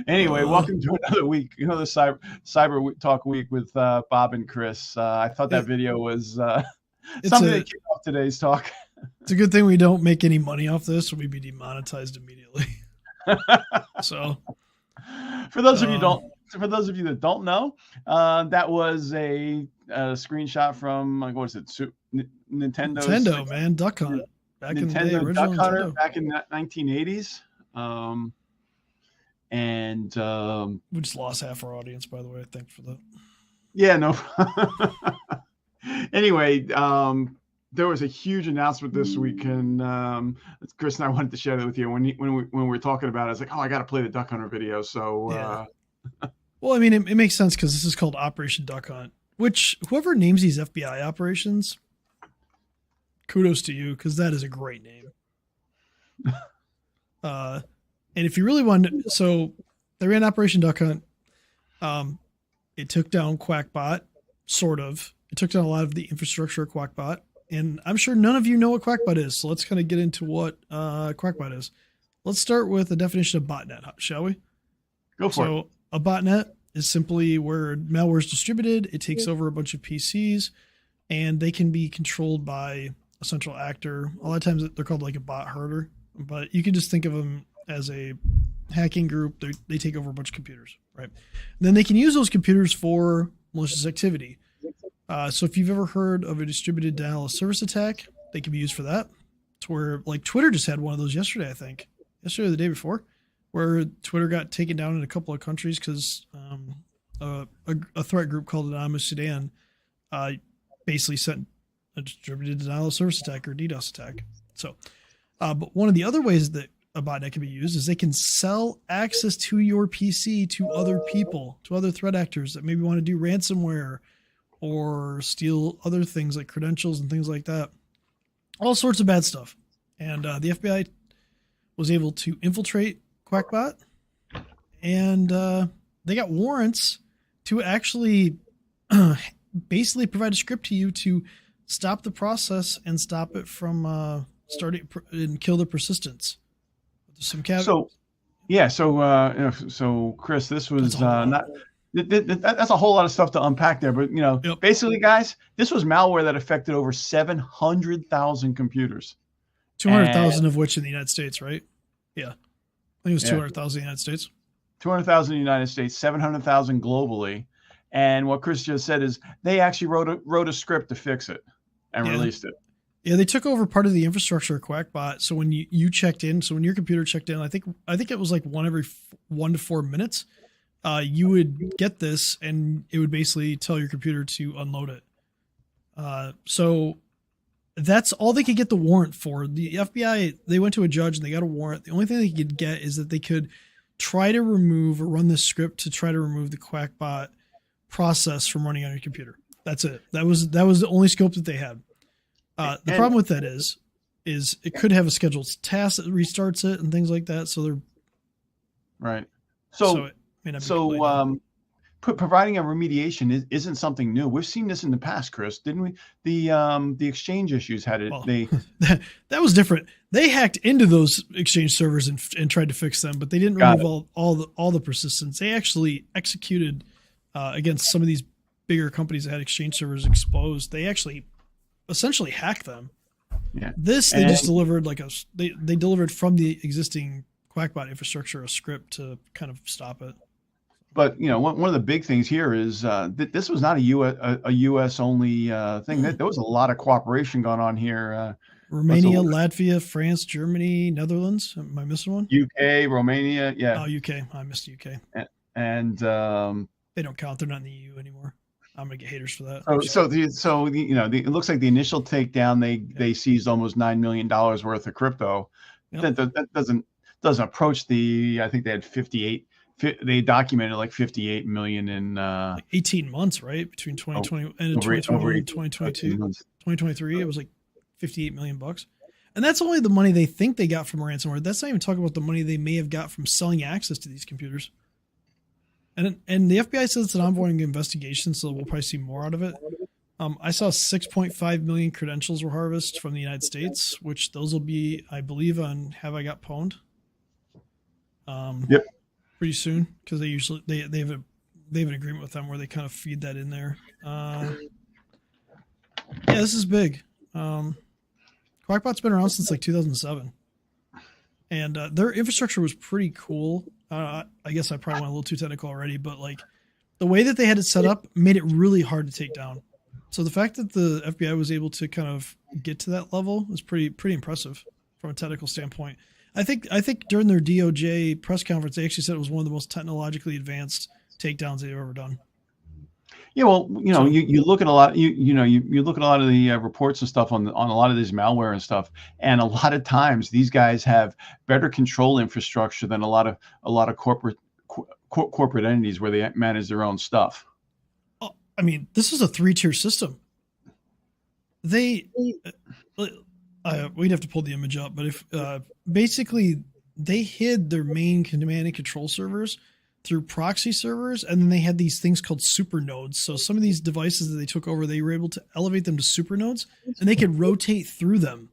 Anyway, welcome to another week, the Cyber Talk week with Bob and Chris. I thought that video was something that kicked off today's talk. It's a good thing we don't make any money off this, or we'd be demonetized immediately. So, for those of you that don't know, that was a screenshot from what is it? Nintendo, man, Duck Hunt. Back Nintendo in the day, Duck Hunter Nintendo. back in the 1980s. We just lost half our audience, by the way. Thanks for that. Yeah, no. Anyway, there was a huge announcement this week, and Chris and I wanted to share that with you. When we were talking about it, I was like, "Oh, I got to play the Duck Hunter video." So, yeah. Well, I mean, it makes sense because this is called Operation Duck Hunt. Which whoever names these FBI operations, kudos to you, because that is a great name. And if you really wanted, so they ran Operation Duck Hunt. It took down Quackbot, sort of. It took down a lot of the infrastructure of Quackbot. And I'm sure none of you know what Quackbot is. So let's kind of get into what Quackbot is. Let's start with the definition of botnet, shall we? Go for it. So a botnet is simply where malware is distributed. It takes over a bunch of PCs, and they can be controlled by a central actor. A lot of times they're called like a bot herder, but you can just think of them as a hacking group. They take over a bunch of computers, right? And then they can use those computers for malicious activity. So if you've ever heard of a distributed denial of service attack, they can be used for that. It's where, like, Twitter just had one of those yesterday, I think. Yesterday or the day before, where Twitter got taken down in a couple of countries because a threat group called Anonymous Sudan basically sent a distributed denial of service attack or DDoS attack. So, but one of the other ways that a botnet can be used is they can sell access to your PC to other people, to other threat actors that maybe want to do ransomware or steal other things like credentials and things like that. All sorts of bad stuff. And the FBI was able to infiltrate Quackbot, and they got warrants to actually basically provide a script to you to stop the process and stop it from starting and kill the persistence. Some so Chris, this was that's a whole lot of stuff to unpack there, but basically, guys, this was malware that affected over 700,000 computers, 200,000 of which in the United States, right? Yeah, I think it was 200,000 in the United States. 200,000 in the United States, 700,000 globally, and what Chris just said is they actually wrote a script to fix it and released it. Yeah, they took over part of the infrastructure of Quackbot. So when you checked in, so when your computer checked in, I think it was like one every 1 to 4 minutes, you would get this, and it would basically tell your computer to unload it. So that's all they could get the warrant for. The FBI, they went to a judge and they got a warrant. The only thing they could get is that they could try to remove or run this script to try to remove the Quackbot process from running on your computer. That's it. That was the only scope that they had. The problem with that is it could have a scheduled task that restarts it and things like that. So they're right. Providing a remediation isn't something new. We've seen this in the past, Chris, didn't we? The Exchange issues had it. Well, that was different. They hacked into those Exchange servers and tried to fix them, but they didn't remove all the persistence. They actually executed against some of these bigger companies that had Exchange servers exposed. They actually essentially hacked them. Yeah. They just delivered they delivered from the existing Quackbot infrastructure a script to kind of stop it. But one of the big things here is that this was not a U.S. only thing. There was a lot of cooperation going on here. Romania, Latvia, France, Germany, Netherlands. Am I missing one? UK, Romania, yeah. Oh, UK. I missed the UK. And they don't count. They're not in the EU anymore. I'm gonna get haters for that. It looks like the initial takedown they seized almost $9 million worth of crypto. Yep. That doesn't approach I think they had 58 they documented like 58 million in like 18 months, right? Between 2020 and over 2021 and 2022, 2023, it was like 58 million bucks. And that's only the money they think they got from ransomware. That's not even talking about the money they may have got from selling access to these computers. And the FBI says it's an ongoing investigation, so we'll probably see more out of it. I saw 6.5 million credentials were harvested from the United States, which those will be, I believe, on Have I Got Pwned? Yep. Pretty soon, because they have an agreement with them where they kind of feed that in there. Yeah, this is big. QuackBot's been around since like 2007, and their infrastructure was pretty cool. I guess I probably went a little too technical already, but like the way that they had it set up made it really hard to take down. So the fact that the FBI was able to kind of get to that level is pretty impressive from a technical standpoint. I think during their DOJ press conference, they actually said it was one of the most technologically advanced takedowns they've ever done. Yeah, well, you look at a lot. You look at a lot of the reports and stuff on a lot of this malware and stuff, and a lot of times these guys have better control infrastructure than a lot of corporate entities where they manage their own stuff. I mean, this is a 3-tier system. We'd have to pull the image up, but if basically they hid their main command and control servers through proxy servers, and then they had these things called super nodes. So some of these devices that they took over, they were able to elevate them to super nodes, and they could rotate through them.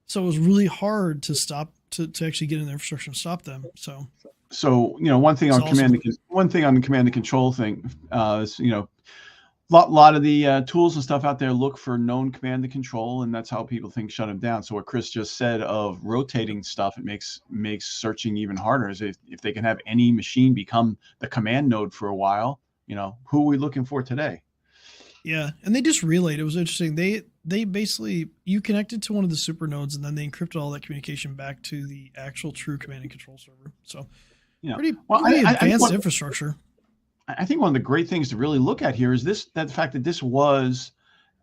So it was really hard to stop to actually get in the infrastructure and stop them. So one thing on the command and control thing is lot of the tools and stuff out there look for known command and control, and that's how people think shut them down. So what Chris just said of rotating stuff, it makes searching even harder. Is if they can have any machine become the command node for a while, who are we looking for today? Yeah, and they just relayed. It was interesting. They basically, you connected to one of the super nodes, and then they encrypted all that communication back to the actual true command and control server. So pretty advanced infrastructure. I think one of the great things to really look at here is the fact that this was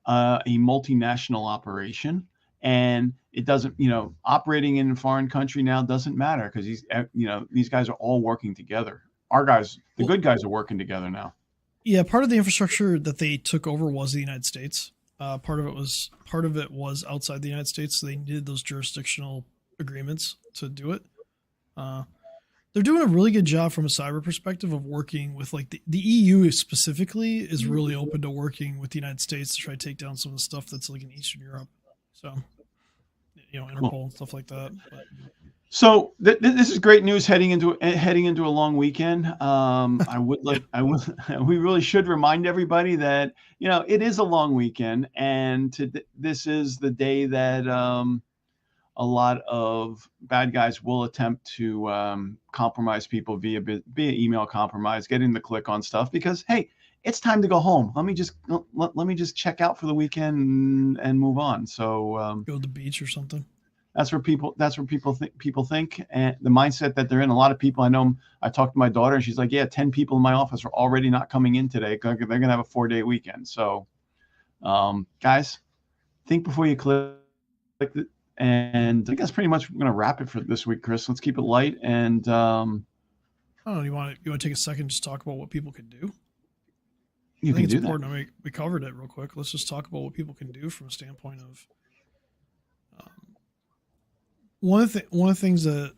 a multinational operation, and it doesn't, operating in a foreign country now doesn't matter because these guys are all working together. Our guys, the good guys, are working together now. Yeah, part of the infrastructure that they took over was the United States. Part of it was outside the United States, so they needed those jurisdictional agreements to do it. They're doing a really good job from a cyber perspective of working with like the EU specifically is really open to working with the United States to try to take down some of the stuff that's like in Eastern Europe. So, Interpol and stuff like that. But. So this is great news heading into a long weekend. We really should remind everybody that, it is a long weekend, and this is the day that, a lot of bad guys will attempt to compromise people via email compromise, getting the click on stuff because, hey, it's time to go home. Let me just check out for the weekend and move on. So go to the beach or something. That's where people think, and the mindset that they're in. A lot of people I know. I talked to my daughter, and she's like, "Yeah, 10 people in my office are already not coming in today. They're gonna have a 4-day weekend." So, guys, think before you click. And I think that's pretty much going to wrap it for this week, Chris. Let's keep it light. And you want to take a second just talk about what people can do? I think it's important. We covered it real quick. Let's just talk about what people can do from a standpoint of one of the things that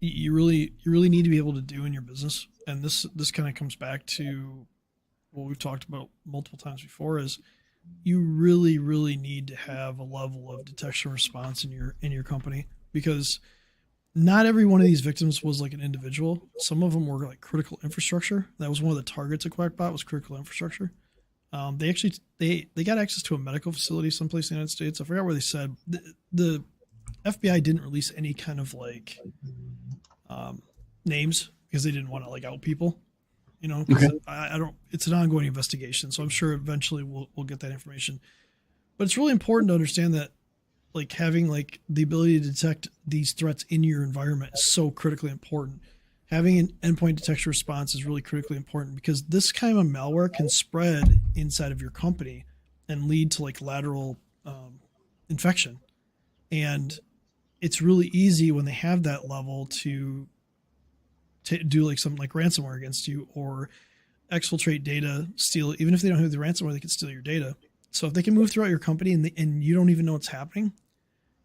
you really need to be able to do in your business, and this kind of comes back to what we've talked about multiple times before, is you really need to have a level of detection response in your company, because not every one of these victims was like an individual. Some of them were like critical infrastructure. That was one of the targets of QuackBot, was critical infrastructure. They got access to a medical facility someplace in the United States. I forgot where they said. The FBI didn't release any kind of like names because they didn't want to like out people. Okay. It's an ongoing investigation, so I'm sure eventually we'll get that information. But it's really important to understand that like having like the ability to detect these threats in your environment is so critically important. Having an endpoint detection response is really critically important, because this kind of malware can spread inside of your company and lead to like lateral infection. And it's really easy when they have that level to do like something like ransomware against you, or exfiltrate data, steal. Even if they don't have the ransomware, they can steal your data. So if they can move throughout your company and you don't even know what's happening,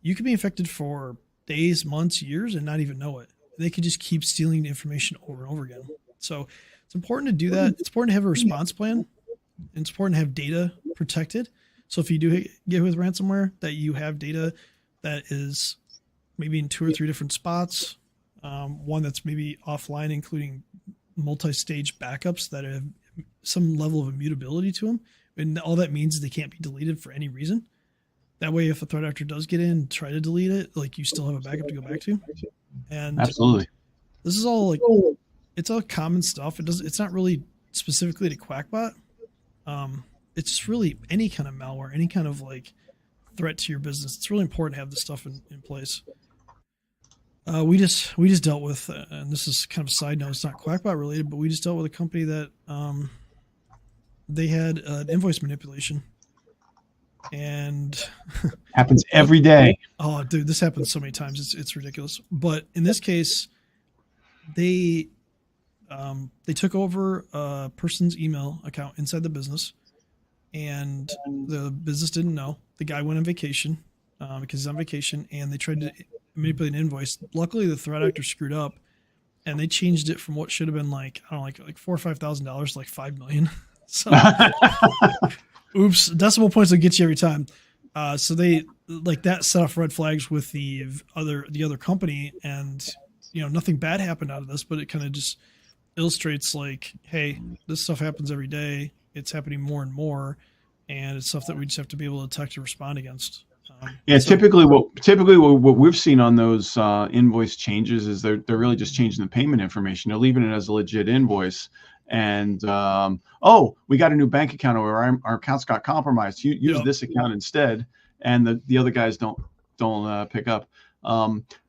you could be infected for days, months, years, and not even know it. They could just keep stealing information over and over again. So it's important to do that. It's important to have a response plan. And it's important to have data protected. So if you do get hit with ransomware, that you have data that is maybe in 2 or 3 different spots. One that's maybe offline, including multi-stage backups that have some level of immutability to them. And all that means is they can't be deleted for any reason. That way, if a threat actor does get in and try to delete it, like you still have a backup to go back to. And absolutely, this is all like, it's all common stuff. It's not really specifically to Quackbot. It's just really any kind of malware, any kind of like threat to your business. It's really important to have this stuff in place. We just dealt with, and this is kind of a side note, it's not Quackbot related, but we just dealt with a company that they had invoice manipulation, and happens every day. Oh, dude, this happens so many times. It's ridiculous. But in this case, they took over a person's email account inside the business, and the business didn't know. The guy went on vacation because he's on vacation, and they tried to manipulate an invoice. Luckily, the threat actor screwed up, and they changed it from what should have been like, I don't know, like $4,000 or $5,000 to like $5 million. So, oops, decimal points will get you every time. So they like that set off red flags with the other company, and nothing bad happened out of this, but it kind of just illustrates like, hey, this stuff happens every day. It's happening more and more, and it's stuff that we just have to be able to detect and respond against. Yeah, so, typically what we've seen on those invoice changes is they're really just changing the payment information. They're leaving it as a legit invoice, and we got a new bank account, or our accounts got compromised. Use this account instead, and the other guys don't pick up.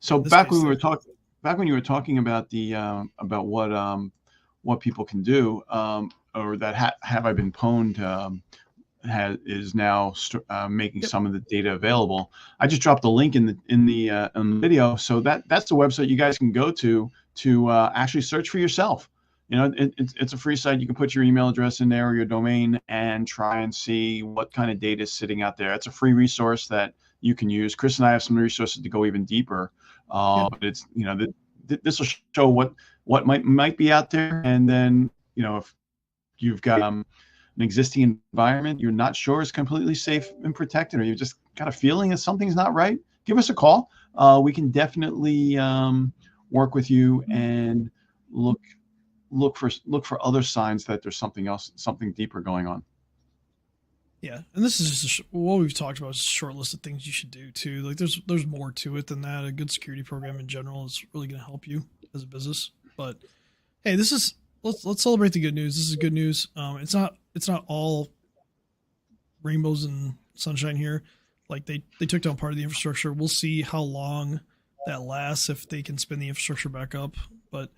So back when you were talking about the about what people can do, or that have I been pwned. Is now making some of the data available. I just dropped the link in the video, so that's the website you guys can go to actually search for yourself. It's a free site. You can put your email address in there or your domain and try and see what kind of data is sitting out there. It's a free resource that you can use. Chris and I have some resources to go even deeper. But it's this will show what might be out there, and then if you've got an existing environment you're not sure is completely safe and protected, or you just got a feeling that something's not right, give us a call. We can definitely work with you and look for other signs that there's something deeper going on. Yeah, and this is just what we've talked about is a short list of things you should do too. Like there's more to it than that. A good security program in general is really going to help you as a business. But hey, let's celebrate the good news. This is good news. It's not all rainbows and sunshine here. Like they took down part of the infrastructure. We'll see how long that lasts, if they can spin the infrastructure back up. But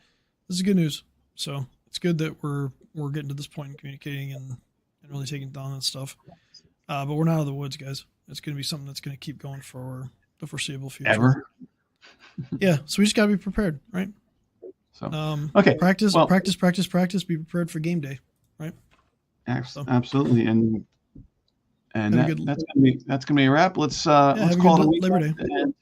this is good news. So it's good that we're getting to this point in communicating and really taking down that stuff. But we're not out of the woods, guys. It's going to be something that's going to keep going for the foreseeable future. Ever. Yeah. So we just got to be prepared, right? So okay. Practice. Be prepared for game day, right? Absolutely. And that's gonna be a wrap. Let's call it a week. Labor Day. And